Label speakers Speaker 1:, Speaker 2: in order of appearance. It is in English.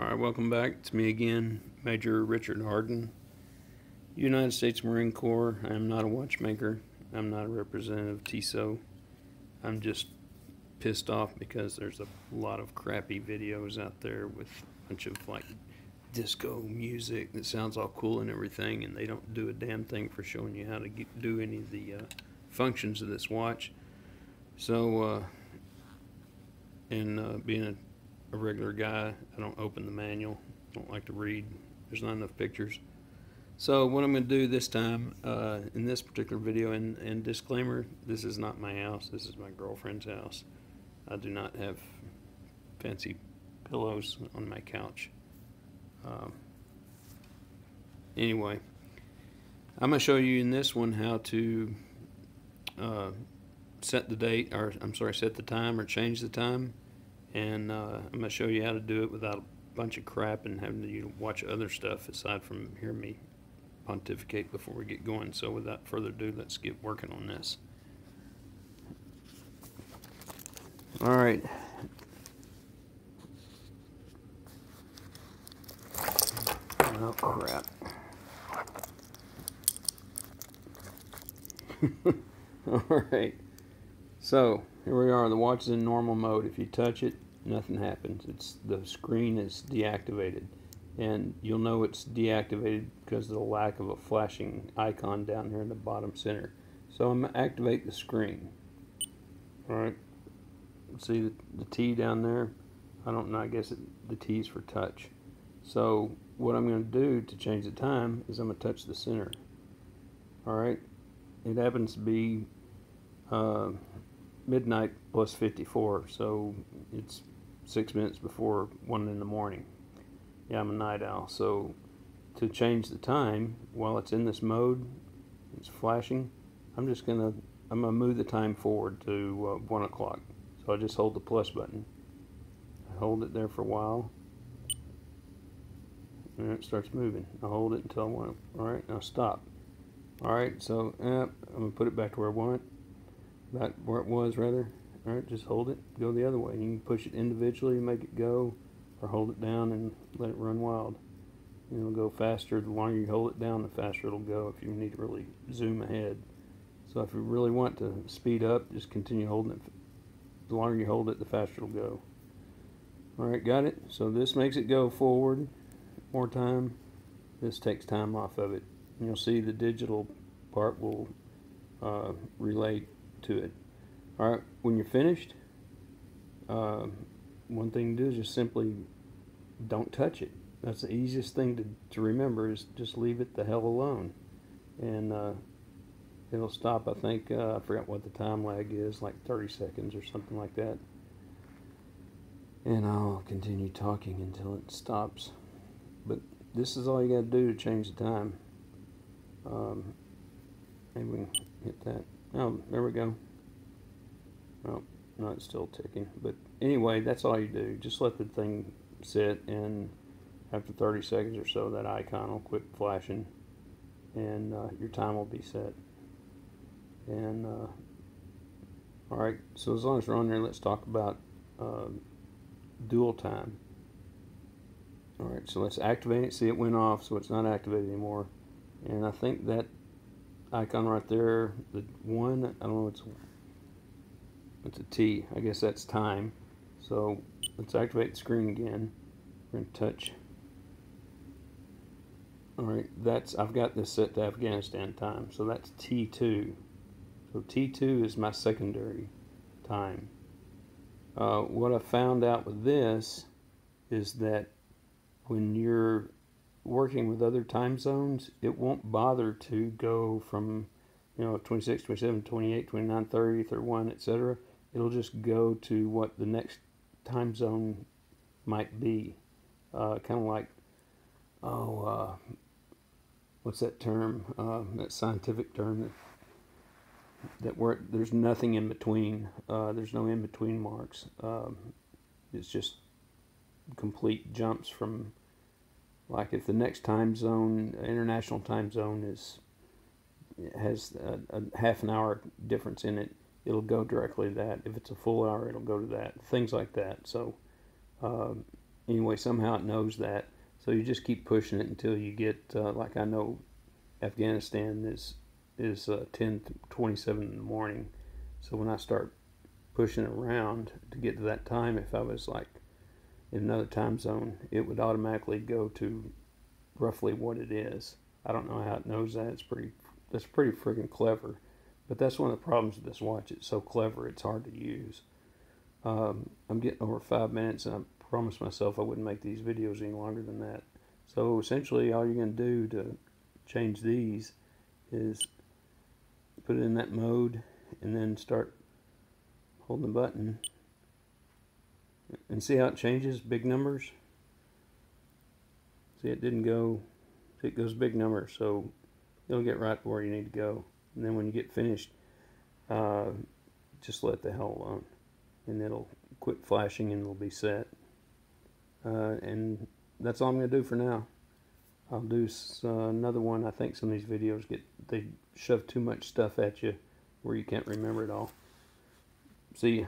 Speaker 1: Alright, welcome back. It's me again, Major Richard Harden, United States Marine Corps. I am not a watchmaker. I'm not a representative of Tissot. I'm just pissed off because there's a lot of crappy videos out there with a bunch of like disco music that sounds all cool and everything, and they don't do a damn thing for showing you how to do any of the functions of this watch. So, being a regular guy, I don't open the manual. I don't like to read. There's not enough pictures. So what I'm going to do this time, in this particular video, and disclaimer, this is not my house. This is my girlfriend's house. I do not have fancy pillows on my couch. Anyway, I'm going to show you in this one how to set the date, or I'm sorry, set the time or change the time. And I'm going to show you how to do it without a bunch of crap and having to watch other stuff aside from hear me pontificate before we get going. So without further ado, let's get working on this. Alright. Oh crap. Alright. So here we are. The watch is in normal mode. If you touch it, nothing happens. The screen is deactivated, and you'll know it's deactivated because of the lack of a flashing icon down here in the bottom center. So I'm going to activate the screen. Alright, see the T down there? I don't know, I guess the T is for touch. So what I'm going to do to change the time is I'm going to touch the center. Alright, it happens to be midnight plus 54, so it's 6 minutes before 1 in the morning. Yeah, I'm a night owl. So to change the time while it's in this mode, it's flashing, I'm gonna move the time forward to 1 o'clock. So I just hold the plus button. I hold it there for a while, and it starts moving. I hold it until I want it. All right, now stop. All right, so I'm gonna put it back to where I want it. Back where it was, rather. Alright, just hold it, go the other way. You can push it individually and make it go, or hold it down and let it run wild. It'll go faster. The longer you hold it down, the faster it'll go if you need to really zoom ahead. So if you really want to speed up, just continue holding it. The longer you hold it, the faster it'll go. Alright, got it? So this makes it go forward more time. This takes time off of it. And you'll see the digital part will relate to it. Alright, when you're finished, one thing to do is just simply don't touch it. That's the easiest thing to remember, is just leave it the hell alone. And it'll stop. I think, I forgot what the time lag is, like 30 seconds or something like that. And I'll continue talking until it stops. But this is all you got to do to change the time. Maybe we can hit that. Oh, there we go. Oh, no, it's still ticking. But anyway, that's all you do. Just let the thing sit, and after 30 seconds or so, that icon will quit flashing, and your time will be set. And alright, so as long as we're on there, let's talk about dual time. Alright, so let's activate it. See, it went off, so it's not activated anymore. And I think that icon right there, the one, I don't know, it's a T. I guess that's time. So let's activate the screen again. We're going to touch. Alright, I've got this set to Afghanistan time. So that's T2. So T2 is my secondary time. What I found out with this is that when you're working with other time zones, it won't bother to go from 26, 27, 28, 29, 30, 31, etc. It'll just go to what the next time zone might be. Kind of like, what's that term? That scientific term that there's nothing in between. There's no in between marks. It's just complete jumps from. Like if the next time zone, international time zone, has a half an hour difference in it, it'll go directly to that. If it's a full hour, it'll go to that. Things like that. So anyway, somehow it knows that. So you just keep pushing it until you get, like I know Afghanistan is 10:27 in the morning. So when I start pushing around to get to that time, if I was like in another time zone, it would automatically go to roughly what it is. I don't know how it knows that. That's pretty freaking clever. But that's one of the problems with this watch. It's so clever, it's hard to use. I'm getting over 5 minutes, and I promised myself I wouldn't make these videos any longer than that. So essentially, all you're going to do to change these is put it in that mode, and then start holding the button, and see how it changes. Big numbers. See, it didn't go. See, it goes big numbers, so you'll get right where you need to go. And then when you get finished, just let the hell alone, and it'll quit flashing and it'll be set. And that's all I'm going to do for now. I'll do another one. I think some of these videos they shove too much stuff at you where you can't remember it all. See ya.